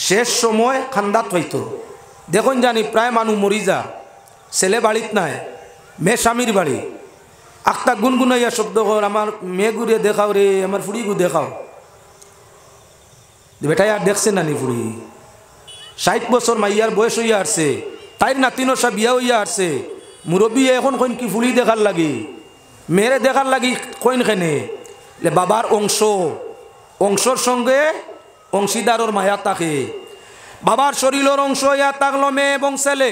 শেষ সময় খান্দাত হইতো দেখুন জানি প্রায় মানুষ মরি যা ছেলে বাড়িত নাই মেয়ে স্বামীর বাড়ি আখটা গুনগুনাইয়া শব্দ কর আমার মেয়ে ঘুরিয়ে দেখাও রে আমার ফুড়ি গু দেখাও বেটাই আর দেখছে নানি ফুড়ি 60 বছর মাইয়ার বয়স হইয়া আসছে তাইর নাতিনোর সব বিয়া হইয়া আসছে মুরব্বী এখন কইন কি ফুড়ি দেখার লাগি মেয়েরে দেখার লাগি কইন খেনে বাবার অংশর সঙ্গে অংশীদারর মায়া থাকে বাবার শরীরের অংশ হইয়া থাকলো মেয়ে এবং ছেলে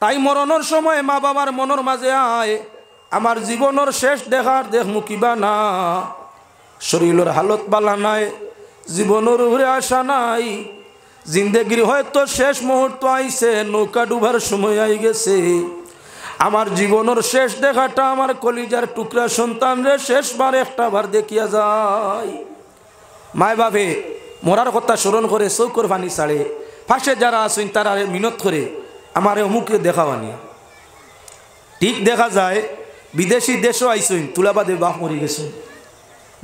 তাই মরণের সময় মা বাবার মনের মাঝে আয় আমার জীবনের শেষ দেখার দেখমু কিবা না শরীরের হালত বালা নাই জীবনের উপরে আশা নাই জিন্দেগির হয়তো শেষ মুহূর্ত আইছে নৌকা ডুবার সময় আই গেছে আমার জীবনের শেষ দেখাটা আমার কলিজার টুকরা সন্তান রে শেষবার একটা বার দেখিয়া যায় মায় বাপে মরার কথা স্মরণ করে চৌকর পানি ছাড়ে পাশে যারা আছেন তারা মিনত করে আমার অমুকে দেখাওয়ানি ঠিক দেখা যায় বিদেশি দেশও আইসইন তুলাবাদে বাপ মরি গেছেন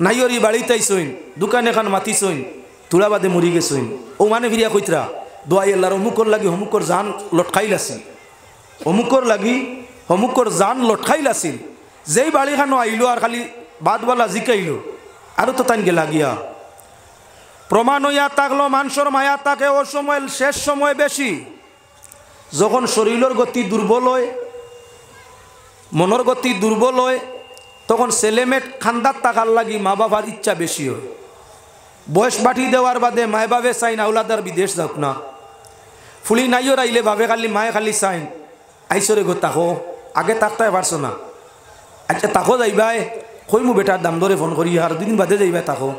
নাইয়রি বাড়িতে আইসইন দোকান এখান মাতিছইন তুলাবাদে মরি গেছইন ও মানে ফিরিয়া কইতরা দোয়াই আল্লাহর অমুকর লাগি অমুকর জান লটকাইল আছিল অমুকর লাগি অমুকর জান লটকাইল আছিল যেই বাড়িখানো আইলো আর খালি বাদওয়ালা জিকাইল আর তো তান গেলা গিয়া প্রমাণ হইয়া থাকলো মানুষের মায়া থাকে ও সময় শেষ সময় বেশি যখন শরীরের গতি দুর্বল হয় মনের গতি দুর্বল হয় তখন ছেলেমেট খান্দার টাকার লাগি মা বাবার ইচ্ছা বেশি হয় বয়স বাটি দেওয়ার বাদে মায় বাবে চাইন আউলাদার বিদেশ যাক না ফুলি নাইও আইলে বাবে খালি মায়ে খালি চাইন আইসরে গো তাকো আগে তাকতাই পারছো না আচ্ছা তাকো যাইবাই কইমু বেটার দাম ধরে ফোন করি আর দুদিন বাদে যাইবাই তাকো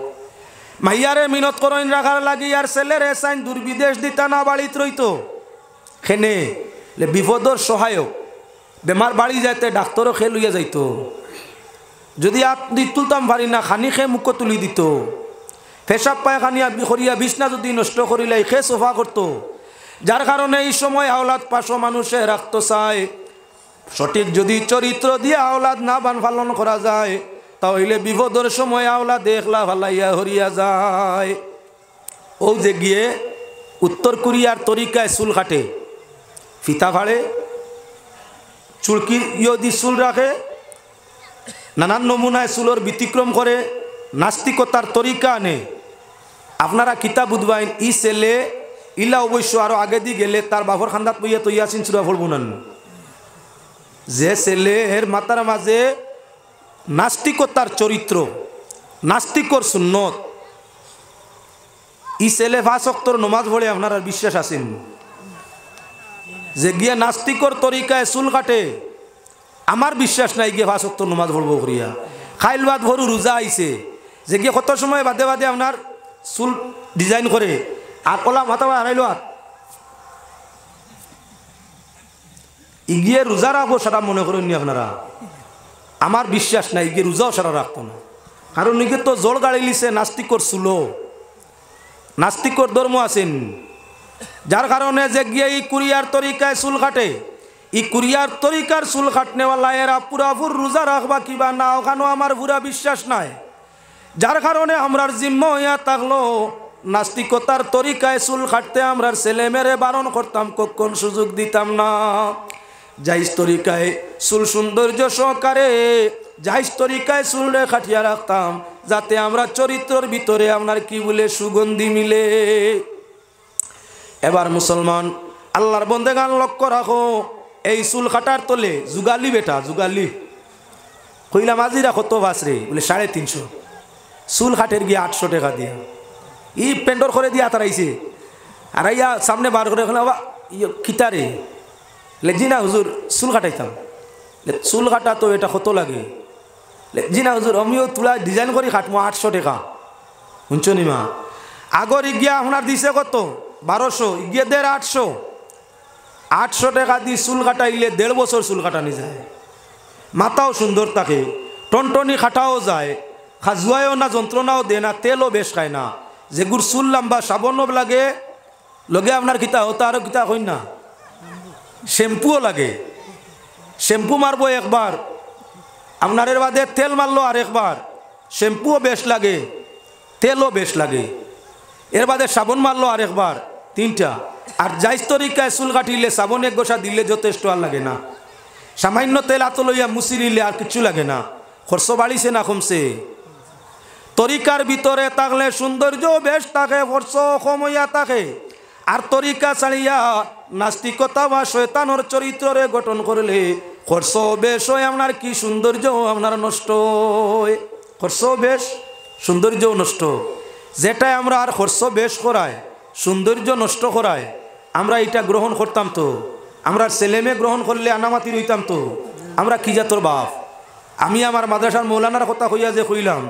মাইয়ারে মিনত করইন রাখার লাগি আর ছেলেরে চাইন দূর বিদেশ দিতা না বাড়িত রইতো খেনে বিপদর সহায়ক বেমার বাড়ি যাইতে ডাক্তারও খে লইয়া যাইতো যদি আপনি তুলতাম পারি না খানি খে মুখ তুলি দিত পেশাব পায়খানি করিয়া বিছনা যদি নষ্ট করিলে খে সোফা করতো যার কারণে এই সময় আওলাদ পাশো মানুষে রাখতে চায় সঠিক যদি চরিত্র দিয়ে আওলাদ না বান পালন করা যায় তাহলে বিপদের সময় আওলাদ দেখলা ভালাইয়া হরিয়া যায় ও যে গিয়ে উত্তর কোরিয়ার তরিকায় চুল কাটে ফিতা ফাড়ে চুলকি ইয়দি চুল রাখে নানান নমুনায় চুলোর ব্যতিক্রম করে নাস্তিকতার তরিকা আনে আপনারা কিতাব বুধবাইন ই ছেলে ইলা অবশ্য আরো আগে দিয়ে গেলে তার বাপর খান্দাত বইয়া তো ইয়াসিন সুরা পড়বো না যে ছেলে এর মাতার মাঝে নাস্তিকতার চরিত্র নাস্তিকর সুন্নত ই ছেলে 5 ওয়াক্তের নামাজ পড়ে আপনারা বিশ্বাস আছেন যে গিয়া নাস্তিকর তরিকায় চুল কাটে আমার বিশ্বাস নাই গিয়ে 5 ওয়াক্তের নামাজ পড়বো করিয়া খাইল বাদ ভরু রোজা আইছে যে গিয়ে কত সময় বাদে বাদে আপনার চুল ডিজাইন করে আর কলা মাথা হারাইল আর ইগিয়ে রোজা রাখবো সেটা মনে করেননি আপনারা আমার বিশ্বাস নাই গিয়ে রোজাও সেটা রাখতো না কারণ নিকে তো জল গাড়ি লিছে নাস্তিকর চুলো নাস্তিকর ধর্ম আছেন যার কারণে যে গিয়ে এই কুরিয়ার তরিকায় চুল কাটে এই কুরিয়ার তরিকার চুল কাটনেওয়ালা এরা পুরাপুর রোজা রাখবা কিবা না ওখানেও আমার পুরা বিশ্বাস নাই যার কারণে আমরার জিম্মা হইয়া থাকলো নাস্তিকতার তরিকায় চুল কাটতে আমরার ছেলে মেরে বারণ করতাম কখন সুযোগ দিতাম না জাইজ তরিকায় চুল সৌন্দর্য সহকারে জাইজ তরিকায় চুলরে খাটিয়া রাখতাম যাতে আমরা চরিত্রের ভিতরে আপনার কি বলে সুগন্ধি মিলে এবার মুসলমান আল্লাহর বন্দেগান লক্ষ্য রাখো এই চুল কাটার তলে যুগালি বেটা যুগালি কইলাম আজিরা কত বাসরে বলে 350 চুল কাটের গিয়ে 800 টাকা দিয়া ই পেন্ডর করে দিয়া তারাইছে আর ইয়া সামনে বার করে বাবা ইয়ে খিতারে জি না হুজুর চুল কাটাইতাম চুল কাটা তো এটা কত লাগে জি না হুজুর আমিও তুলা ডিজাইন করে কাটবো 800 টাকা শুনছো নি মা আগর ইগিয়া আপনার দিছে কত 1200 ইগিয়ে 800 টাকা দিয়ে চুল কাটাইলে 1.5 বছর চুল কাটানি যায় মাথাও সুন্দর থাকে টনটনি খাটাও যায় খাজুয়ায়ও না যন্ত্রণাও দে না তেলও বেশ খায় না যেগুর চুল লম্বা সাবনও লাগে লগে আপনার কিতা হতো আরও কিতা হই না শ্যাম্পুও লাগে শ্যাম্পু মারবো একবার আপনার এর বাদে তেল মারলো আর একবার শ্যাম্পুও বেশ লাগে তেলও বেশ লাগে এর বাদে সাবন মারলো আর একবার তিনটা। আর জাইজ তরিকায় চুল কাটিলে সাবন এক গোসা দিলে যথেষ্ট, আর লাগে না। সামান্য তেল আত লইয়া মুছি নিলে আর কিচ্ছু লাগে না। খরচ বাড়িছে না কমছে? তরিকার ভিতরে থাকলে সৌন্দর্য বেশ থাকে, খরচ কম হইয়া থাকে। আর তরিকা ছাড়িয়া নাস্তিকতা বা শয়তানোর চরিত্রে গঠন করলে খরচ বেশ হয় আপনার, কি সৌন্দর্য আপনার নষ্ট হয়। খরচ বেশ সৌন্দর্য নষ্ট। যেটাই আমরা আর খরচ বেশ করায় সৌন্দর্য নষ্ট করায়, আমরা এটা গ্রহণ করতাম তো? আমরা ছেলেমে গ্রহণ করলে আনামাতি রইতাম তো? আমরা কি জাতর বাপ? আমি আমার মাদ্রাসার মৌলানার কথা কইয়া যে কইলাম,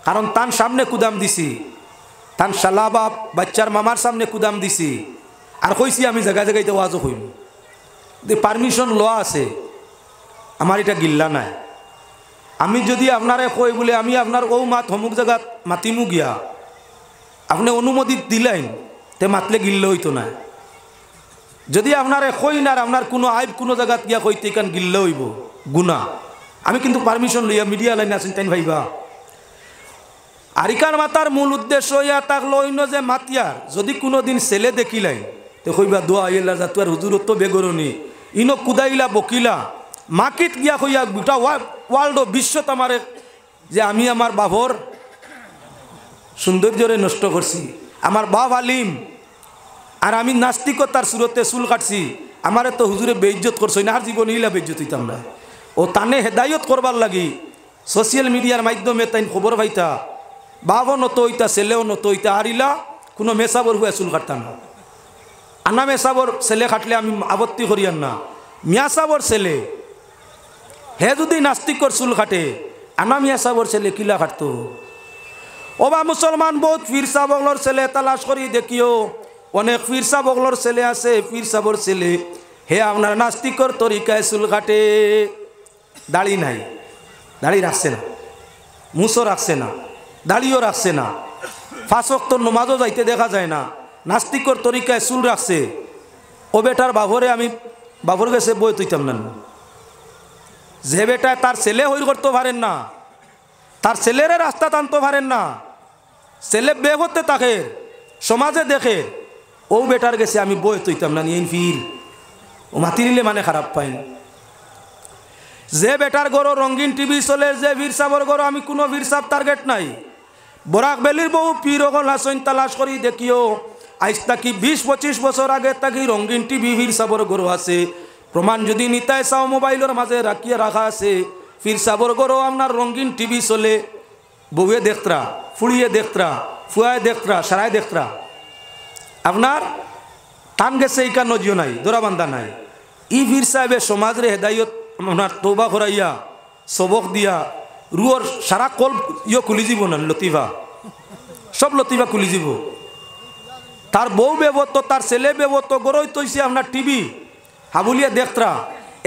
কারণ তার সামনে কুদাম দিছি, তার শালা বাপ বাচ্চার মামার সামনে কুদাম দিছি, আর কইছি আমি জায়গায় জায়গায় ওয়াজও কইম, পারমিশন লওয়া আছে, আমার এটা গিল্লা নাই। আমি যদি আপনারে কই বলে আমি আপনার ও মাত অমুক জায়গাত মাতিমু গিয়া, আপনি অনুমতি দিলেন, তে মাতলে গিল্লা হইতো না। যদি আপনারে কই না, আপনার কোনো আইব কোনো জায়গাত গিয়া কইতে কান গিল্লা হইব, গুণা। আমি কিন্তু পারমিশন লইয়া মিডিয়া লাইনে আছেন তাই ভাইবা। আরিকার মাতার মূল উদ্দেশ্য ইয়া থাকলো অন্য যে মাতিয়ার যদি কোনো দিন ছেলে দেখিলাই, তো কইবা দোয়া ইল্লা যা তুয়ার হুজুরত্ব বেগরণী, ইনো কুদাইলা বকিলা মাকিত গিয়া কইয়া গোটা ওয়ার্ল্ড বিশ্বত আমারে যে আমি আমার বাবর সৌন্দর্যরে নষ্ট করছি, আমার বাপ আলিম আর আমি নাস্তিকতার সুরতে চুল কাটছি, আমারে তো হুজুরে বেইজ্জত করছো না, আর জীবন ইলা বেইজ্জত হইতাম না। ও তানে হেদায়ত করবার লাগি সোশ্যাল মিডিয়ার মাধ্যমে তাই খবর পাইতা, বাবও নত হইতা ছেলেও নত হইতা, আর ইলা কোনো মেসাবর হুয়া চুল কাটতাম না। আনা মেসাবর ছেলে কাটলে আমি আপত্তি করিয়ান না, মিয়া সাবর ছেলে হে যদি নাস্তিকর চুল কাটে, আনা মিয়া সাবর ছেলে কিলা কাটতো? ওবা মুসলমান বহুত পীর সাবগলর ছেলে তালাশ করি দেখিও, অনেক পীর সাবগলর ছেলে আছে, পীর সাবর ছেলে হে আপনার নাস্তিকর তরিকায় চুল কাটে, দাড়ি নাই, দাড়ি রাখছে না, মুসো রাখছে না, দাড়িও রাখছে না, 5 ওয়াক্ত নামাজও যাইতে দেখা যায় না, নাস্তিকর তরিকায় চুল রাখছে। ও বেটার বাবরে আমি বাবর গেছে বই তুইতাম না। যে বেটায় তার ছেলে হইর করতে পারেন না, তার ছেলেরে রাস্তা টানতে পারেন না, ছেলে বে করতে থাকে সমাজে দেখে, ও বেটার গেছে আমি বই তুইতাম না নিয়ে ফির ও মাতি নিলে মানে খারাপ পাইন। যে বেটার গরো রঙিন টিভি চলে, যে বীর সাবর গরো আমি কোনো বীর সাব টার্গেট নাই, বরাক বেলির বহু পীর ওগল হাসইন তালাশ করি দেখিও, আজ তাকি 20-25 বছর আগে তাকি রঙিন টিভি বীর সাবর গরো আছে, প্রমাণ যদি নিতায় চাও মোবাইলের মাঝে রাখিয়ে রাখা আছে। বীর সাবর গরো আপনার রঙিন টিভি চলে, বউয়ে দেখতরা, ফুড়িয়ে দেখতরা, ফুয়ায় দেখতরা, সারায় দেখতরা, আপনার টান গেছে ইকা নজিও নাই, দোরাবান্ধা নাই। ই বীর সাহেবের সমাজরে হেদায়ত আপনার তৌবা করাইয়া সবক দিয়া রুয়র সারা কল ইয়ে খুলি যাব না, লতিফা সব লতিফা খুলি যাব। তার বউ বেবত, তার ছেলে বেবত, গরই তৈছে আপনার টিভি হাবুলিয়া দেখতরা।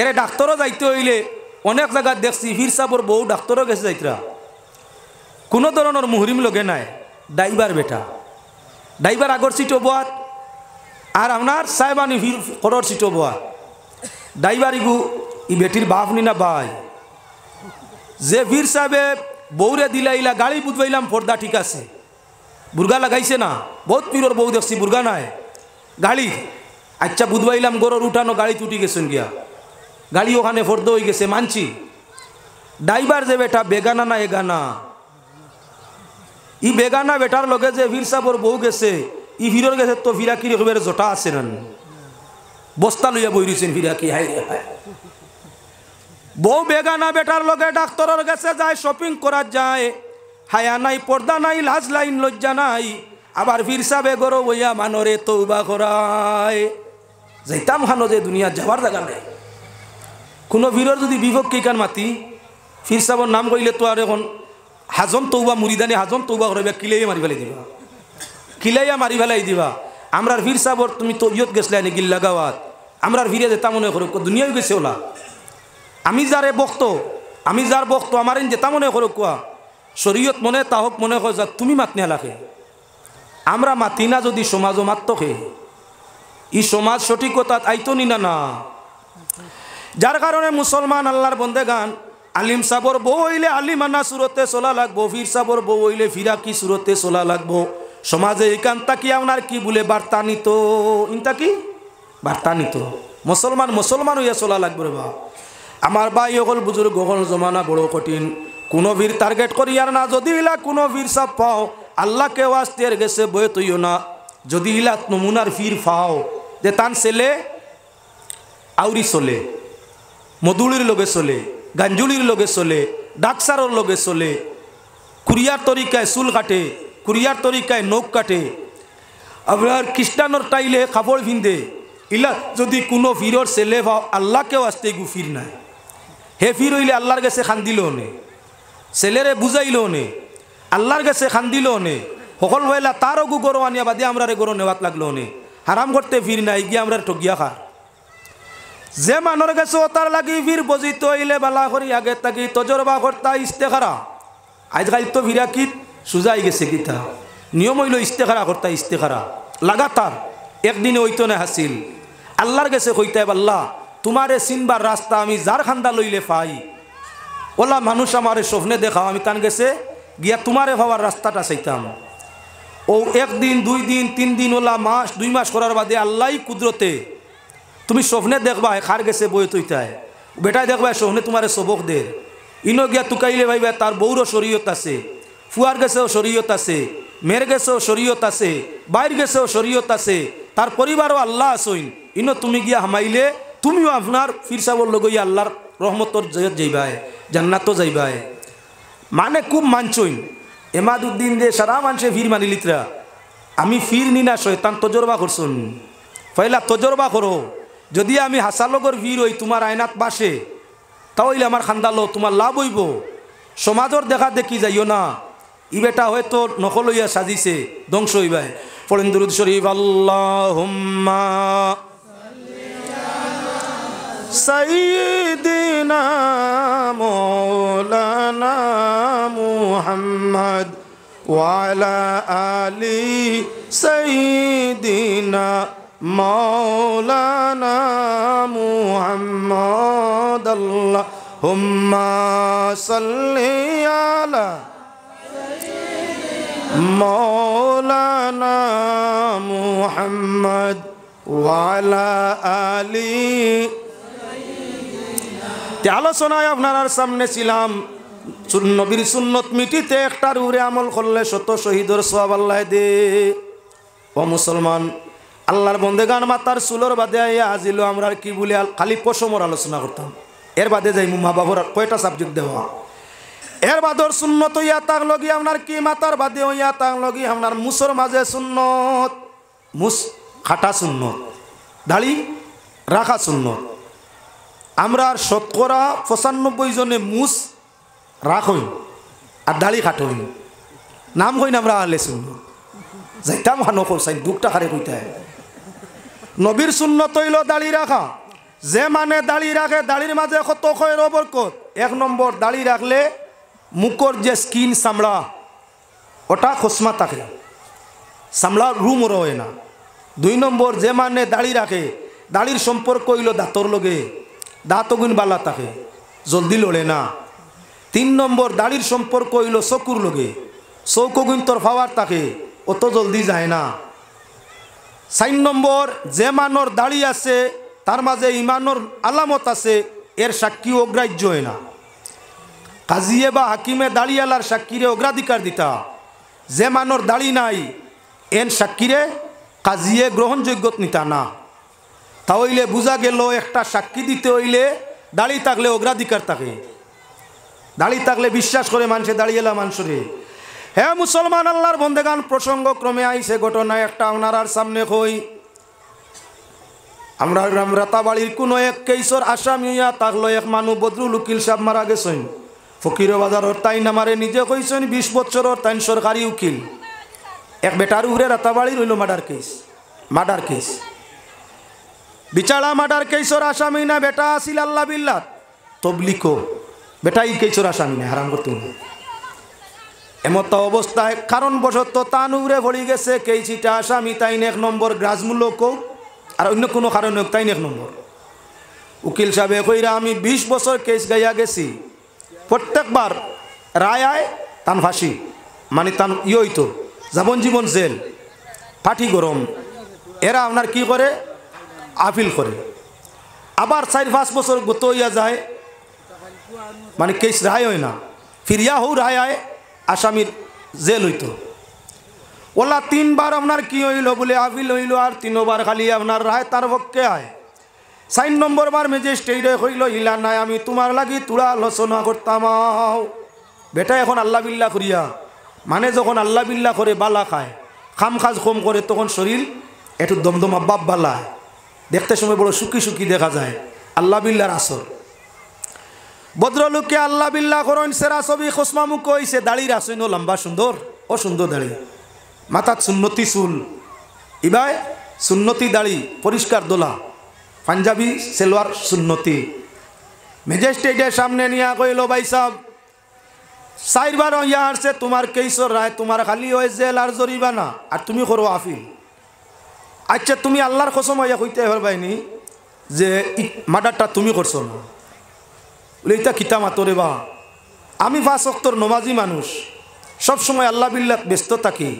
এরে ডাক্তারও যাইতে হইলে অনেক জায়গায় দেখছি বীর সাবর বউ ডাক্তারও গেছে যাইতরা, কোনো ধরনের মুহরিম লগে নাই, ড্রাইভার বেটা, ড্রাইভার আগর সিটও বোয়াত আর আপনার সাহেবানি করর সিটও বোয়াত। ড্রাইভার ইগু ই বেটির বাপ নি না ভাই, যে বীর সাহেবে বউরে দিলাইলা গাড়ি বুঝবাইলাম পর্দা ঠিক আছে, বুর্গা লাগাইছে না, বহুত পীরর বউ দেখছি বুর্গা নাই গাড়ি, আচ্ছা বুধবাইলাম গরুর উঠানো গাড়ি টুটি গেছেন গিয়া, গাড়ি ওখানে ফর্দ হয়ে গেছে মানছি। ড্রাইভার যে বেটা বেগানা না এগানা, ই বেগানা বেটার লগে যে বীর সাবর বউ গেছে, ই ভিড়র গেছে তো ফিরাকি রকমের জটা আছে না, বস্তা লইয়া বই রয়েছেন ফিরাকি, হাই রে হাই। বউ বেগানা বেটার লগে ডাক্তারের কাছে যায়, শপিং করা যায়, হায়া নাই, পর্দা নাই, লাজ লাইন লজ্জা নাই, আবার বীর সাবে গরো বইয়া মানরে তৌবা করায়। যাইতাম খানো যে দুনিয়া যাবার জায়গা নেই, কোনো বীরের যদি বিপক্ষে কান মাতি ফির সাবর নাম কইলে তো আর এখন হাজম তৌবা মুরিদানি হাজম তৌবা করবে, কিলাইয়া মারি ফেলাই দিবা, কিলাইয়া মারি ফেলাই দিবা। আমরার বীর সাবর তুমি তো ইয়ত গেছলে নি গিল্লা গাওয়াত, আমরার ভিড়ে যেতা মনে করো দুনিয়াও গেছে ওলা, আমি যারে বক্ত, আমি যার বক্ত আমার যেতা মনে করো কোয়া শরীয়ত মনে তাহক মনে হয় যা তুমি মাতনে লাখে, আমরা মাতি না যদি সমাজও মাত্তকে, ই সমাজ সঠিকতাত আইতো নি না না। যার কারণে মুসলমান আল্লাহর বন্দেগান আলিম সাবর বউ হইলে আলিমানা সুরতে চলা লাগবো, ফির সাবর বউ হইলে ফিরাকি সুরতে চলা লাগবো, সমাজে এইখান তাকি আপনার কি বলে বার্তা নিত ইনতা কি বার্তা নিত মুসলমান হইয়া চলা লাগবে রে বা আমার ভাই হল বুজুর্গ হল জমানা বড় কঠিন কোনো বীর টার্গেট করি আর না যদি ইলা কোনো বীর সাপ পাও আল্লাহকে ওয়াস্তের গেছে বয়ে তৈও না যদি ইলা নমুনার ফির পাও যে তান ছেলে আউরি চলে মধুলির লগে চলে গাঞ্জুলির লগে চলে ডাকসারর লগে চলে কুরিয়ার তরিকায় চুল কাটে কুরিয়ার তরিকায় নখ কাটে আপনার খ্রিস্টানোর টাইলে কাপড় পিন্ধে ইলা যদি কোনো ফিরর ছেলে পাও আল্লাহকেও আসতে গু ফির নাই হে ফির হইলে আল্লাহর কাছে খান্দিল নে ছেলেরে বুঝাইল নে আল্লাহর কাছে খান্দিল নে সকল হইলা তারও গু গরো আনিয়া বাদে আমরা গরো নেওয়াত লাগলো নে হারাম করতে ফির নাই গিয়ে আমরা ঠগিয়া খা যে মানুষ গেছে তার লাগি ফির বজিত হইলে বালা করি আগে তাকি তজরবা করতা ইস্তেখারা আজকাল তো ফিরা কি সুজাই গেছে কিতা নিয়ম হইল ইস্তেখারা করতা ইস্তেখারা লাগাতার একদিনে হইতো না হাসিল আল্লাহর গেছে কইতে আল্লাহ তোমারে চিনবার রাস্তা আমি যার খান্দা লইলে পাই ওলা মানুষ আমারে স্বপ্নে দেখাও আমি তান গেছে গিয়া তোমারে ভাবার রাস্তাটা চাইতাম ও একদিন 2 দিন 3 দিন ওলা মাস 2 মাস করার বাদে আল্লাহ কুদরতে তুমি স্বপ্নে দেখবা খার গেছে বই তৈতায় বেটায় দেখবা স্বপ্নে তোমারে সবক দে ইনো গিয়া তুকাইলে ভাইবা তার বউরও শরীয়ত আছে ফুয়ার গেছেও শরীয়ত আছে মেয়ের গেছেও শরীয়ত আছে বাইর গেছেও শরীয়ত আছে তার পরিবারও আল্লাহ আসইন ইনো তুমি গিয়া হামাইলে তুমিও আপনার ফির সাবর লগইয়া আল্লাহর রহমতর জয়ত যাইবাই জান্নাতও যাইবাই মানে খুব মানছইন এমাদউদ্দিন যে সারা মানুষে ফির মানি লিতরা আমি ফির নি না শয়তান তজরবা করছুন পয়লা তজরবা করো যদি আমি হাসালগর ফির হই তোমার আয়নাত বাসে তাহলে আমার খান্দালো তোমার লাভ হইব সমাজর দেখা দেখি যাইও না ই বেটা হয়তো নকল হইয়া সাজিছে ধ্বংস হইবাই পড়েন দুরূদ শরীফ আল্লাহুম্মা সাইয়্যিদিনা মাওলানা মুহাম্মদ ওয়া আলা আলি সাইয়্যিদিনা মাওলানা মুহাম্মদ আল্লাহুম্মা সাল্লি আলা মাওলানা মুহাম্মদ ওয়া আলা আলি আলোচনায় আপনার সামনে ছিলাম নবীর সুন্নত মিটিতে একটার উপরে আমল করলে শত শহীদের সওয়াব আল্লাহ দে ও মুসলমান আল্লাহর বন্দেগান মাতার চুলোর বাদে আজিল আমরা কি বলে খালি পশমর আলোচনা করতাম এর বাদে যাই মা বাবার কয়টা সাবজেক্ট দেওয়া এর বাদর সুন্নত হইয়া তাক লগি আপনার কি মাতার বাদে হইয়া তাক লগি আপনার মুসর মাঝে সুন্নত মুস খাটা সুন্নত দাড়ি রাখা সুন্নত আমরা 95% জনে মুস রাখই আর দাড়ি কাটই নাম কই না আমরা আলে সুন্নত যাইতাম হানো কইসাই দুঃখটা খারে কইতে নবীর সুন্নত হইল দাড়ি রাখা যে মানে দাড়ি রাখে দাড়ির মাঝে কত খয়ের বরকত 1 নম্বর দাড়ি রাখলে মুখর যে স্কিন চামড়া ওটা খসমা থাকে চামড়া রুম রয়ে না 2 নম্বর যে মানে দাড়ি রাখে দাড়ির সম্পর্ক হইল দাঁতর লগে দাঁত গুণ বালা থাকে জলদি লড়ে না 3 নম্বর দাড়ির সম্পর্ক হইল চকুর লগে চৌকো গুণ তোর ফাওয়ার থাকে অত জলদি যায় না 4 নম্বর যে মানর দাড়ি আছে তার মাঝে ইমানর আলামত আছে এর সাক্ষী অগ্রাহ্য হয় না কাজিয়ে বা হাকিমে দাড়িয়ালার সাক্ষীরে অগ্রাধিকার দিতা যে মানর দাড়ি নাই এন সাক্ষীরে কাজিয়ে গ্রহণযোগ্য নিতা না তাহলে বুঝা গেল একটা সাক্ষী দিতে হইলে দাড়ি থাকলে অগ্রাধিকার থাকে দাড়ি থাকলে বিশ্বাস করে মানুষে দাঁড়িয়েলা মানুষরে হ্যাঁ মুসলমান আল্লাহর বন্দেগান প্রসঙ্গ ক্রমে আইছে ঘটনা একটা আপনার সামনে কই আমরা রাতাবাড়ির কোনো এক কেসর আসামি হইয়া থাকলো এক মানুষ বদরুল উকিল সাহেব মারা গেছেন ফকির বাজারের তাই নামারে নিজে কইছেন 20 বছরের তাই সরকারি উকিল এক বেটার উপরে রাতাবাড়ির হইল মার্ডার কেস বিচারা মার্ডার কেসর আসামি না বেটা আসিল আল্লাহ বিল্লাহ তবলিকো বেটাই কেসর আসামি না হারাম করতে এমত অবস্থায় কারণ বশত তান উড়ে ভরি গেছে কেসিটা আসামি তাই 1 নম্বর গ্রাজমূলক আর অন্য কোনো কারণে তাই 1 নম্বর উকিল সাহেব কইরা আমি 20 বছর কেস গাইয়া গেছি প্রত্যেকবার রায় আয় তান ফাঁসি মানে তান হইতো যাবজ্জীবন জেল, পাটি গরম। এরা আপনার কি করে, আপিল করে। আবার 4-5 বছর গত হইয়া যায়, মানে কেস রায় হয় না, ফিরিয়া হও রায় আয়, আসামির জেল হইতো। ওলা 3 বার আপনার কি হইল বলে আপিল হইল, আর 3 বার খালি আপনার রায় তার পক্ষে আয়। 4 নম্বর বার ম্যাজিস্ট্রেটে কইল ইলা নাই, আমি তোমার লাগি তুলা আলোচনা করতাম। বেটা এখন আল্লাহ বিল্লাহ করিয়া, মানে যখন আল্লাহ বিল্লাহ করে বালা খায়, খাম খাজ কম করে, তখন শরীর একটু দমদমা বাপ বালা, দেখতে সময় বড় সুখী সুখী দেখা যায়। আল্লাহ বিল্লাহর আসর। ভদ্রলোককে আল্লাহ বিল্লাহ করেন, সেরা ছবি খসমা মুখ হইছে, দাড়ির আসইন লম্বা সুন্দর, ও সুন্দর দাড়ি, মাথাত সুন্নতি চুল, ইবাই সুন্নতি দাড়ি, পরিষ্কার দোলা, পাঞ্জাবি সেলোয়ার সুন্নতি। ম্যাজিস্ট্রেটের সামনে নিয়ে কইল, ভাই সাহেব 4 বার ইয়া আসছে, তোমার কেসর রায়, তোমার খালি হয় জেল আর জরিমানা, আর তুমি করো আপিল। আচ্ছা তুমি আল্লাহর কসম হইয়া কইতে পারবাইনি যে মার্ডারটা তুমি করছো না? বলে এটা কিতা মাতরে বা, আমি 5 ওয়াক্তর নমাজি মানুষ, সব সময় আল্লাহ বিল্লাহ ব্যস্ত থাকি,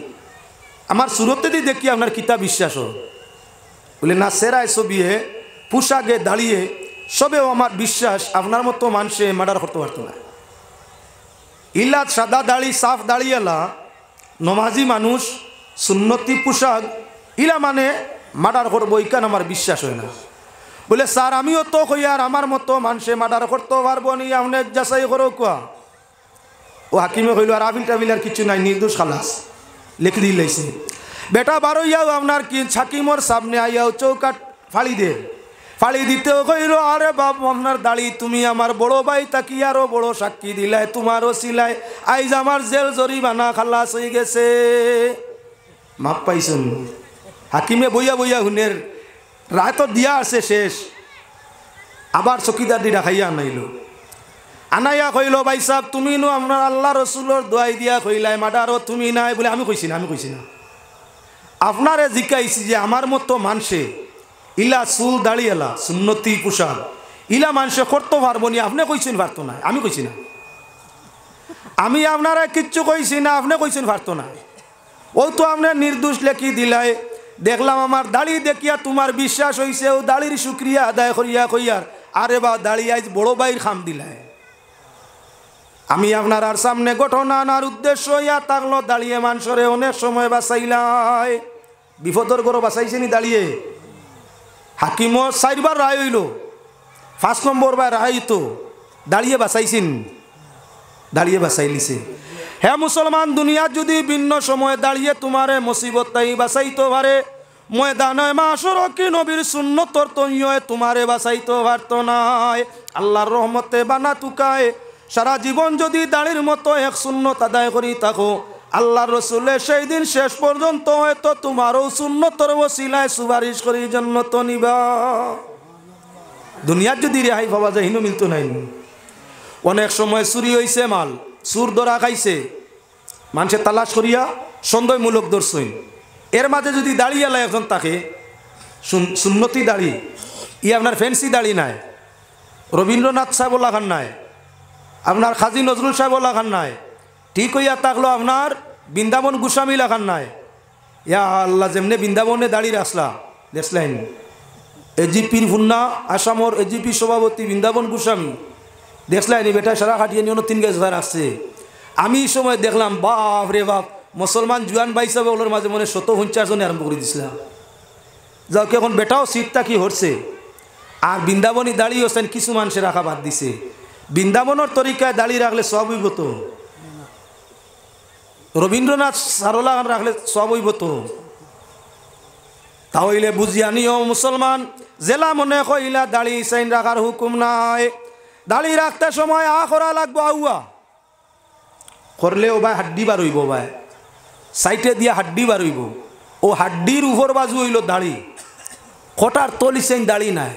আমার সুরতে দিয়ে দেখি আপনার কিতা বিশ্বাস। বলে না, সেরায় ছবিয়ে পোশাকে দাঁড়িয়ে সবেও আমার বিশ্বাস আপনার মতো মানুষে মার্ডার করতে পারতো না। ইলা সাদা দাড়ি, সাফ দাড়িয়ালা নমাজি মানুষ, সুন্নতি পোশাক, ইলা মানে মার্ডার করবো, ইকান আমার বিশ্বাস হয় না। বলে স্যার আমিও তো কই, আর আমার মতো মানুষে মার্ডার করতে পারবো নি, আপনি যাচাই করো কোয়া। ও হাকিমে কইল আর আবিল টাবিল আর কিছু নাই, নির্দোষ খালাস, লিখে দিয়ে লাইছে। বেটা বারো ইয়াও আপনার কি হাকিমর সামনে আইয়াও চৌকাট ফাড়ি দে, ফাড়ি দিতেও কইল আরে বাপ আপনার দাড়ি, তুমি আমার বড় ভাই তাকি আরো বড় সাক্ষী দিলাই, তোমারও সিলাই, আইজ আমার জেল জরিমানা খালাস হয়ে গেছে। মাপ পাইছেন? হাকিমে বইয়া বইয়া হুনের রায় তো দিয়া আছে শেষ। আবার চকিদার দি ডাকাইয়া আনাইল, আনাইয়া কইল ভাই সাহেব তুমি নো আপনার আল্লাহ রসুলোর দোয়াই দিয়া কইলাই মার্ডারও তুমি নাই। বলে আমি কইছি না, আমি কইছি না, আপনারে জিজ্ঞাইছি যে আমার মতো মানুষে ইলা চুল দাঁড়িয়েলা সুন্নতি পোশাক ইলা মানুষে করতে পারবো নি, আপনি কইছেন পারতো না, আমি কইছি না, আমি আপনারা কিচ্ছু কইছি না, আপনি কইছেন পারতো না। ও তো আপনার নির্দোষ লেখি দিলাই, দেখলাম আমার দাড়ি দেখিয়া তোমার বিশ্বাস হইছে, ও দাড়ির শুক্রিয়া আদায় করিয়া কইয়ার আরে বা দাড়ি আজ বড় ভাইয়ের খাম দিলাই। আমি আপনার আর সামনে ঘটনা আনার উদ্দেশ্য ইয়া থাকলো, দাঁড়িয়ে মানুষরে অনেক সময় বাঁচাইলাই, বিপদর গরো বাঁচাইছেনি দাঁড়িয়ে। হাকিমও 4 বার রায় হইল, 5 নম্বর বার রায় তো দাঁড়িয়ে বাঁচাইছেন, দাঁড়িয়ে বাঁচাইলিছে। হ্যাঁ মুসলমান, দুনিয়ার যদি ভিন্ন সময় দাঁড়িয়ে তোমারে মুসিবত তাই বাঁচাইতে পারে, ময়দানে মাশর কি নবীর সুন্নতর তৈয় তোমারে বাঁচাইতে পারতো নাই। আল্লাহর রহমতে বানা তুকায় সারা জীবন যদি দাড়ির মতো এক সুন্নত আদায় করি থাকো, আল্লাহর রসুলে সেই দিন শেষ পর্যন্ত হয়তো তোমারও সুন্নতর ওসিলায় সুপারিশ করি জান্নাত নিবা। দুনিয়ার যদি রেহাই পাওয়া যায় হিনু মিলতো নাই। অনেক সময় চুরি হইছে, মাল চুর ধরা খাইছে, মানুষের তালাশ করিয়া সন্দেহমূলক দর্শন, এর মাঝে যদি দাড়ি এলা একজন তাকে সুন্নতি দাড়ি, ই আপনার ফ্যান্সি দাড়ি নাই, রবীন্দ্রনাথ সাহেব লাগান নাই, আপনার কাজী নজরুল সাহেব লাগান নাই, ঠিক হইয়া থাকলো আপনার বৃন্দাবন গোস্বামী লাগান নাই। ইয়া আল্লাহ, যেমনি বৃন্দাবনে দাড়ি রাখলা দেখলেন, এজিপির ভুন্না আসামর এজিপি সভাপতি বৃন্দাবন গোস্বামী দেখলেন, বেটা সারা খাটিয়ে নিয়ে 3 গেজ আসছে। আমি এই সময় দেখলাম বাপ রে বাপ, মুসলমান জুয়ান ভাই সাহেব ওগুলোর মাঝে মনে 150 জনে আরম্ভ করে দিছিলাম। যাও কি এখন বেটাও সিটটা কি হচ্ছে, আর বৃন্দাবনী দাঁড়িয়ে হচ্ছেন কিছু মানুষের রাখা বাদ দিছে। বৃন্দাবনের তরিকায় দাঁড়িয়ে রাখলে সব হইব তো, রবীন্দ্রনাথ সারলা রাখলে সব হইব তো। তাহলে বুঝিয়া নিও মুসলমান, জেলা মনে কইলা দাড়ি সাইন রাখার হুকুম নাই। দাড়ি রাখতে সময় করা লাগবো, আউয়া করলেও ভাই হাড্ডি বার হইব, ভাই সাইটে দিয়া হাড্ডি বার হইব, ও হাড্ডির উপর বাজু হইল দাড়ি, কটার তলি সাইন দাড়ি নাই,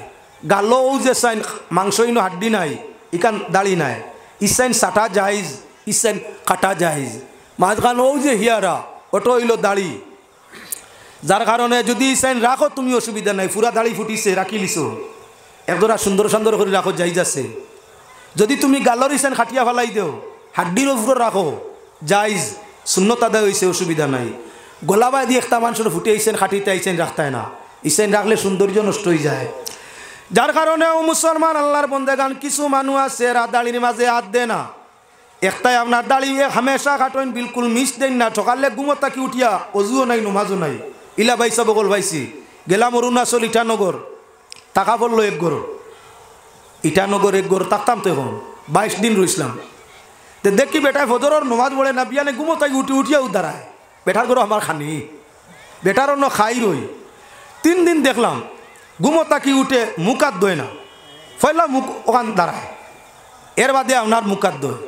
গালও যে সাইন মাংস ইনো হাড্ডি নাই, ইকান দাড়ি নাই, ইসাইন সাটা যাইজ, ইসাইন কাটা যাইজ, মাঝখান ও যে হিয়ারা ওটা হইল দাড়ি। যার কারণে যদি ইসাইন রাখো তুমি অসুবিধা নাই, পুরা দাড়ি ফুটিছে রাখি লিছো, একদরা সুন্দর সুন্দর করে রাখো যাইজ আছে। যদি তুমি গালর ইসাইন খাটিয়া ফেলাই দেও, হাড্ডির উপর রাখো যাইজ, শূন্যতা দেওয়া হয়েছে, অসুবিধা নাই। গোলাবাই দিয়ে একটা মানুষের ফুটে আইসেন খাটিতে আইসেন রাখতায় না, ইসেন রাখলে সৌন্দর্য নষ্ট হয়ে যায়। যার কারণে ও মুসলমান আল্লাহর বন্দেগান কিছু মানুষ আছে এরা দাড়ির মাঝে হাত দেয় না। একটাই আপনার দাঁড়িয়ে হামেশা খাটইন বিলকুল মিস দেন না, সকালে ঘুমো তাকি উঠিয়া অজুও নাই নমাজও নাই। ইলা বাইসা বগল বাইছি গেলাম অরুণাচল ইটানগর, টাকা পড়লো এক গড়, ইটানগর এক গড় থাকতাম তো এখন 22 দিন রইসলাম। তো দেখি বেটায় ফজরের নমাজ পড়ে না, বিয়ানে ঘুমো তাকি উঠি উঠিয়া দাঁড়ায়। বেটার গড় আমার খানি, বেটার অন্য খাই রই। 3 দিন দেখলাম ঘুমো তাকি উঠে মুখ হাত ধোয় না, ফয়লা মুখ ওখান দাঁড়ায়, এর বাদে আপনার মুখ হাত ধোয়।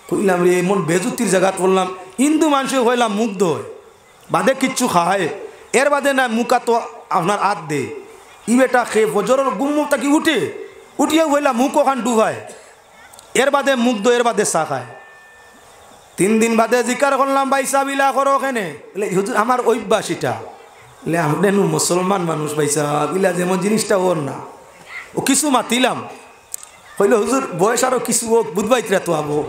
কইলাম রে এমন বেজুতির জায়গাত বললাম, হিন্দু মানুষে হইলাম মুখ ধোয় বাদে কিচ্ছু খায়, এর বাদে না মুখা তো আপনার হাত দে। ই বেটা খেয়ে ফজরের ঘুম তাকি উঠে উঠিয়া হইলাম মুখ ওখান ডুবায়, এর বাদে মুখ ধোয়, এর বাদে চা খায়। 3 দিন বাদে জিকার করলাম বাইসা বিলা করো ওখানে, হুজুর আমার অভ্যাস এটা। আপনি মুসলমান মানুষ বাইসা বিলা যেমন জিনিসটা ওর না। ও কিছু মাতিলাম, হইল হুজুর বয়স আরো কিছু হোক বুধবাইতরা তো আবো।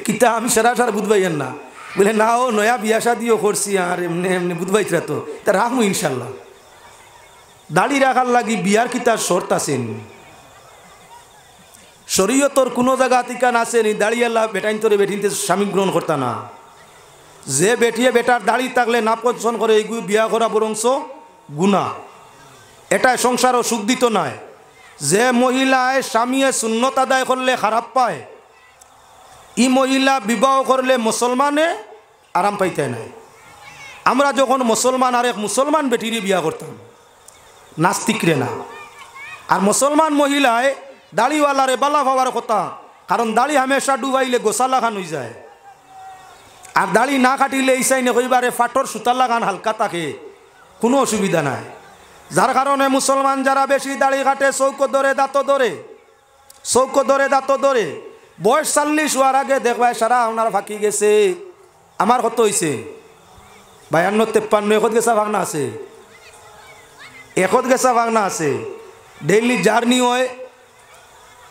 কিতা আমি সারা বুধবাইয়ের না, বলে না ও নয়া বিয়া শাদিও করছি আর এমনি এমনি বুধবাইতরা তো তা রাখবো ইনশাল্লাহ। দাড়ি রাখার লাগি বিয়ার কিতার শর্ত আছেন, শরীয়তর কোনো জায়গা ঠিকান আসেনি দাড়ি আল্লাহ বেটাইন তোরে বেটিনতে স্বামী গ্রহণ করতা না। যে বেটিয়ে বেটার দাড়ি থাকলে না পছন্দ করে এইগুলো বিয়া করা বরংস গুণা, এটাই সংসারও সুখ দিত নয়। যে মহিলায় স্বামীয়ে সুন্নত আদায় করলে খারাপ পায়, ই মহিলা বিবাহ করলে মুসলমানে আরাম পাইতে নাই। আমরা যখন মুসলমান আর এক মুসলমান বেটিরে বিয়া করতাম, নাস্তিকরে না। আর মুসলমান মহিলায় দাড়িওয়ালারে বালা পাওয়ার কথা, কারণ দাড়ি হামেশা ডুবাইলে গোসা লাগান হয়ে যায়। আর দাড়ি না কাটিলে এই চাইনে কইবারে ফাটর সুতা লাগান হালকা থাকে, কোনো অসুবিধা নাই। যার কারণে মুসলমান যারা বেশি দাড়ি কাটে চৌকো ধরে দাঁত ধরে, চৌকো ধরে দাঁত ধরে, বয়স 40 হওয়ার আগে দেখবাই সারা আপনার ফাঁকি গেছে। আমার কত হয়েছে 52, 53, একত গেছা ভাগনা আছে, একত গেছা ভাগনা আছে। ডেইলি জার্নি হয়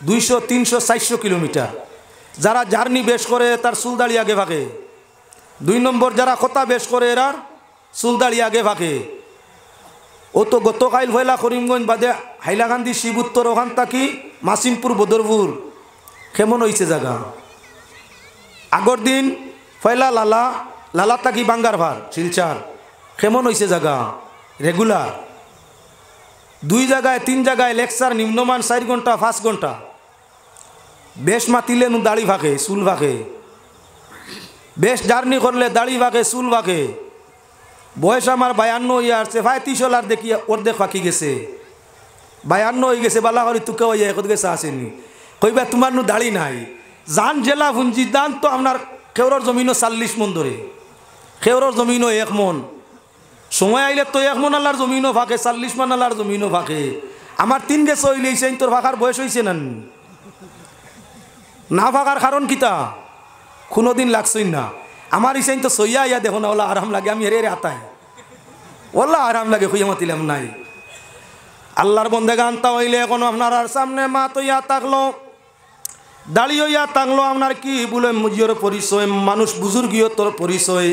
200, 300, 400 কিলোমিটার। যারা জার্নি বেশ করে তার চুলদাড়ি আগে ভাগে। 2 নম্বর যারা কথা বেশ করে এরা চুলদাড়ি আগে ভাগে। ও তো গতকাল ভয়লা করিমগঞ্জ বাদে হাইলাকান্দি শিব উত্তর ওখান থাকি মাসিমপুর বদরপুর কেমন হয়েছে জায়গা। আগর দিন ফয়লা লালা, লালা থাকি বাঙ্গার ভার শিলচার কেমন হয়েছে জায়গা রেগুলার। 2 জায়গায় 3 জায়গায় লেকচার নিম্নমান 4 ঘন্টা 5 ঘন্টা। বেশ মাতিলে নু দাড়ি ভাগে চুল ভাগে, বেশ জার্নি করলে দাড়ি ভাগে চুল ভাগে। বয়স আমার 52 হয়ে আসছে, ভাই 30 আর দেখি অর্ধেক ফাঁকি গেছে, 52 হয়ে গেছে। বালা করি তুকে ওই এক গেছে আসেনি, কইবা তোমার নু দাড়ি নাই। জান জেলা ভুঞ্জি দান তো আপনার খেউরর জমিনও 40 মন ধরে, খেউরর জমিনও 1 মন। সময় আইলে তো 1 মন আল্লাহর জমিনও ফাঁকে, 40 মান আল্লাহর জমিনও ফাঁকে। আমার 3 গেছে হইলেইছে, তোর ফাঁকার বয়স হয়েছে না না ফাঁকার কারণ কিতা কোনোদিন লাগছই না। আমার ইসাইন তো সইয়া ইয়া দেখো না, ওলা আরাম লাগে। আমি হেরে আতায় ওলা আরাম লাগে, খুঁয়ে মাতিলাম নাই। আল্লাহর বন্দেগান তা হইলে এখন আপনার আর সামনে মা তো ইয়া থাকলো, দাঁড়িয়ে ইয়া থাকলো। আপনার কি বলে মুজিয়র পরিচয়, মানুষ বুজুর্গীয়তর পরিচয়,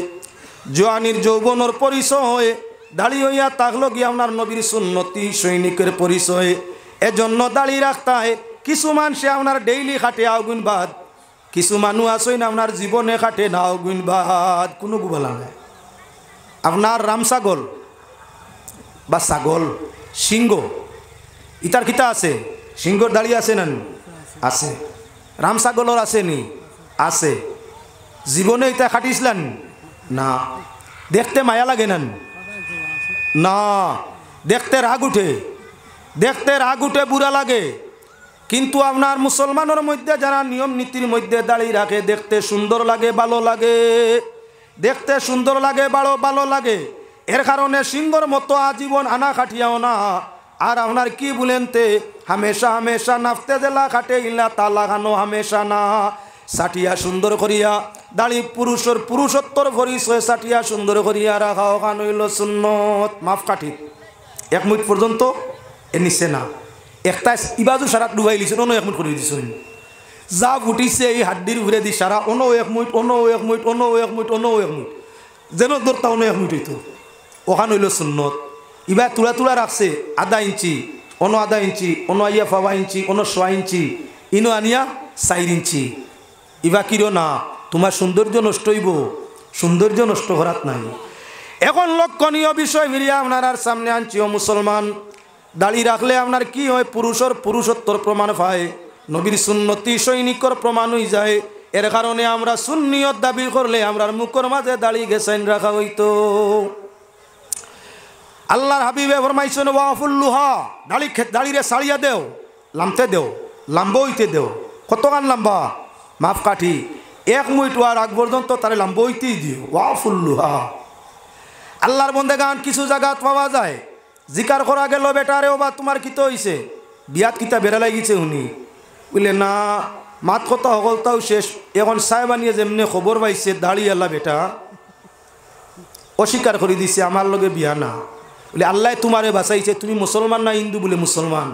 জোয়ানির যৌবনের পরিচয়। দাঁড়িয়ে ইয়া থাকলো কি আপনার নবীর সুন্নতি সৈনিকের পরিচয়। এজন্য দাঁড়িয়ে রাখতে হয়। কিছু মানুষে আপনার ডেইলি খাটে আগুন বাদ, কিছু মানুষ আসই না আপনার জীবনে খাটে না আগুন বাদ, কোনো গুবলা নাই। আপনার রামছাগল বা ছাগল সিংহ ইটার কিতা আছে, সিংহর দাঁড়িয়ে আছে না আছে, রামছাগলর আছে নি আছে। জীবনে এটা খাটিছিলেন না, দেখতে মায়া লাগে না না, দেখতে রাগ উঠে, দেখতে রাগ উঠে বুড়া লাগে। কিন্তু আপনার মুসলমানের মধ্যে যারা নিয়ম নীতির মধ্যে দাঁড়িয়ে রাখে, দেখতে সুন্দর লাগে, ভালো লাগে, দেখতে সুন্দর লাগে, ভালো লাগে। এর কারণে সিংহর মতো আজীবন আনা খাটিয়াও না। আর আপনার কি বলেন তে হামেশা হামেশা নাফতে জেলা খাটে ইলা তা লাগানো হামেশা না। সাটিয়া সুন্দর করিয়া দাড়ি পুরুষের পুরুষত্বর পরিচয় সাটিয়া সুন্দর করিয়া রাখা ওখান হইল সুন্নত। মাফ কাঠি 1 মিনিট পর্যন্ত এ নিচ্ছে না, একটা ইবাজু সারা ডুবাই লিছে, অন্য 1 মিনিট করে দিচ্ছেন। যা ফুটিছে এই হাড্ডির ঘুরে দি সারা অন্য 1 মিনিট, অন্য 1 মিনিট, অন্য 1 মিনিট, অন্য 1 মিনিট। যেন দরতা অন্য এক মিনিট হইতো ওখান হইল সুন্নত ইবা তুলা তুলা রাখছে আধা ইঞ্চি অন্য আধা ইঞ্চি অন্য আইয়া 5 ইঞ্চি অন্য 6 ইঞ্চি ইনো আনিয়া 4 ইঞ্চি ইবা কিরো না তোমার সৌন্দর্য নষ্ট হইব সৌন্দর্য নষ্ট করাত নাই এখন লক্ষণীয় বিষয় ফিরিয়া আপনার সামনে আনছি ও মুসলমান দাড়ি রাখলে আপনার কি হয় পুরুষের পুরুষত্বর প্রমাণ পায় নবীর সুন্নতি সৈনিকর প্রমাণ হয়ে যায় এর কারণে আমরা সুন্নিয়ত দাবি করলে আমরার মুখের মাঝে দাড়ি গেছেন রাখা হইতো আল্লাহর হাবিবে ফরমাইছেন ওয়াফুল্লুহা দাড়িরে সারিয়া দেও লামতে দেও লাম্বা হইতে দেও কতখান লম্বা মাপ কাঠি 1 মিনিট আর আগ পর্যন্ত তারে লম্বা হইতেই দিও ওয়াফুল্লুহা আল্লাহর বন্দেগান কিছু জায়গা পাওয়া যায় জিকার করা গেল বেটারে ও বা তোমার কিতো হইছে বিয়াত কিতা বেড়া লাগিছে উনি বলে না মাত কথা হগলতাও শেষ এখন সাহেব বানিয়ে যেমনি খবর পাইছে দাড়ি আল্লাহ বেটা অস্বীকার করে দিছে আমার লগে বিয়া না বলে আল্লাহ তোমারে বাঁচাইছে তুমি মুসলমান না হিন্দু বলে মুসলমান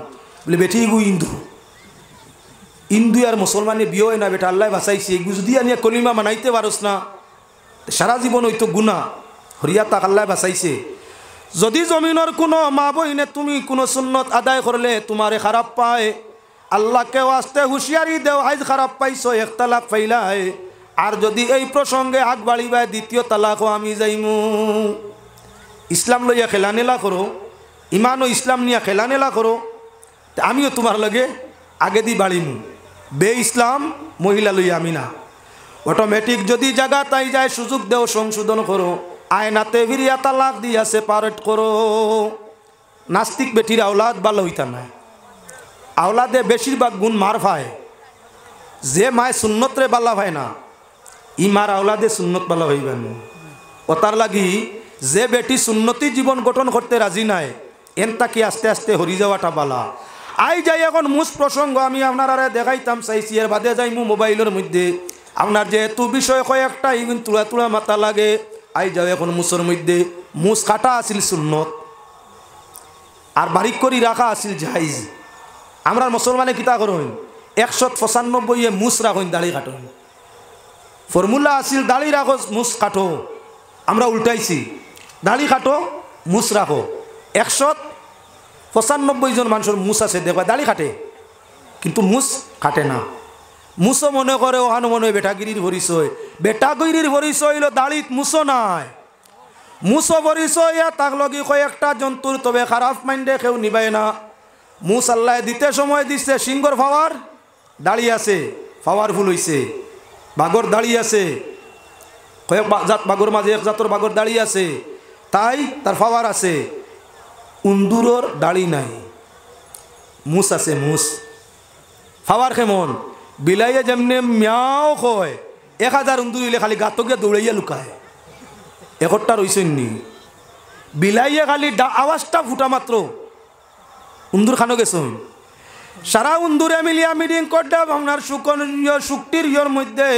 বলে বেটি গু হিন্দু হিন্দু আর মুসলমানে বিয়ে হয় না বেটা আল্লাহ বাঁচাইছে এগু যদি আনিয়া কলিমা মানাইতে পারস না সারা জীবন হইতো গুণা হরিয়া তাক আল্লাহ বাঁচাইছে যদি জমিনের কোনো মা বহিনে তুমি কোনো সুন্নত আদায় করলে তোমারে খারাপ পায় আল্লাহকে ওয়াস্তে হুঁশিয়ারি দেও আজ খারাপ পাইছো 1 তালাক পাইলাই আর যদি এই প্রসঙ্গে আগ বাড়িবায় 2য় তালাকও আমি যাইমু ইসলাম লইয়া খেলানেলা করো ইমান ও ইসলাম নিয়া খেলানেলা করো আমিও তোমার লগে আগে দি বাড়িমু বে ইসলাম মহিলা লইয়া আমি না অটোমেটিক যদি জায়গা তাই যায় সুযোগ দেও সংশোধন করো আয়নাতে ফিরিয়া তালাক দিয়া সেপারেট করো নাস্তিক বেটির আওলাদ ভালো হইতা না আওলাদে বেশিরভাগ গুণ মার ভাই যে মায় সুন্নতরে বালা ভাই না ই মার আওলাদে সুন্নত বালা হইবেন ও তার লাগি যে বেটি সুন্নতি জীবন গঠন করতে রাজি নাই এন তাকে আস্তে আস্তে হরি যাওয়াটা বালা আই যাই এখন মুস প্রসঙ্গ আমি আপনারা দেখাইতাম চাইছি এর বাদে যাইমু মোবাইলের মধ্যে আপনার যেহেতু বিষয় কয়েকটা ইগুন তুলা তুলা মাথা লাগে আই যাও এখন মুসর মধ্যে মুস কাটা আসিল সুন্নত আর বারিক করি রাখা আসিল জাইজ আমরা মুসলমানে কিতা করুন 195 মুস রাখুন দাড়ি কাটো ফর্মুলা আসিল দাড়ি রাখো মুস কাটো আমরা উল্টাইছি দাড়ি কাটো মুস রাখো 195 জন মানুষের মুস আছে দেখবা দাড়ি কাটে কিন্তু মুস কাটে না মুসো মনে করে ওহানো মনে হয় বেটাগিরির পরিচয় বেটাগিরির পরিচয় হইল দাড়িত মুসো নাই মুসো পরিচয় তাক লগি কয়েকটা জন্তুর তবে খারাপ মাইন্ডে কেউ নিবাই না মুস আল্লাহ দিতে সময় দিচ্ছে সিংহর ফাওয়ার দাড়ি আছে পাওয়ারফুল হইছে বাগর দাড়ি আছে কয়েক জাত বাগর মাঝে এক জাতর বাগর দাড়ি আছে তাই তার পাওয়ার আছে উন্দুরর দাড়ি নাই মুস আছে মুস পাওয়ার কেমন বিলাইয়ে যেমনে মিয়াও কয় 1000 উন্দুর হইলে খালি গাত গিয়ে দৌড়াইয়া লুকায় একটা রইছেন নি বিলাইয়ে খালি আওয়াজটা ফুটা মাত্র উন্দুর খানো গেছেন সারা উন্দুরে মিলিয়া মিটিং করতে আপনার শুক্তির ইয়র মধ্যে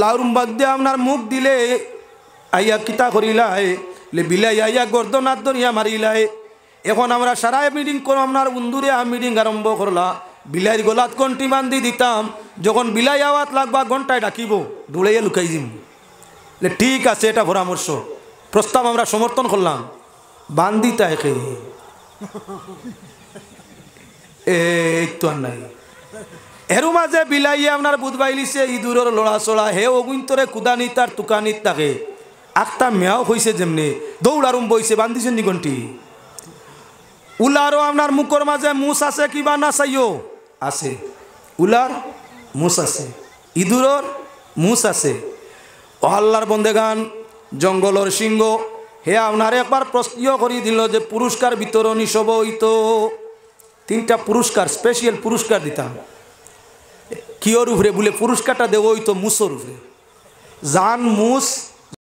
লাউরুম্বাদ দিয়ে আপনার মুখ দিলে আইয়া কিতা করিলাই বিলাই আইয়া গর্দনাথ দরিয়া মারিলাই এখন আমরা সারা মিটিং করো আপনার উন্দুরে মিটিং আরম্ভ করলা বিলাইয়ের গলাত ঘন্টি বান্ধি দিতাম যখন বিলাই আওয়াজ লাগবা ঘন্টায় ডাকিব দৌড়াইয়া লুকাই দিম ঠিক আছে এটা পরামর্শ প্রস্তাব আমরা সমর্থন করলাম বান্ধি তাকে এই তো আর নাই এরু মাঝে বিলাইয়ে আপনার বুধ বাইলিছে ইঁদুরের লড়া চড়া হে অগুন্তরে কুদানি তার তুকানিত তাকে আটটা মেয়াও হয়েছে যেমনি দৌড় আরম্ভ হয়েছে বান্ধিছেন নি ঘন্টি উলারও আপনার মুখর মাঝে মুস আছে কিবা না চাইও আছে উলার মুস আছে ইঁদুরর মুস আছে আল্লাহর বন্দেগান জঙ্গলর সিংহ হে আপনার একবার প্রশ্ন করি দিল যে পুরস্কার বিতরণী সব হইতো 3টা পুরস্কার স্পেশাল পুরস্কার দিতাম কিওর উপরে বলে পুরস্কারটা দেব হইতো মুসর উপরে জান মুস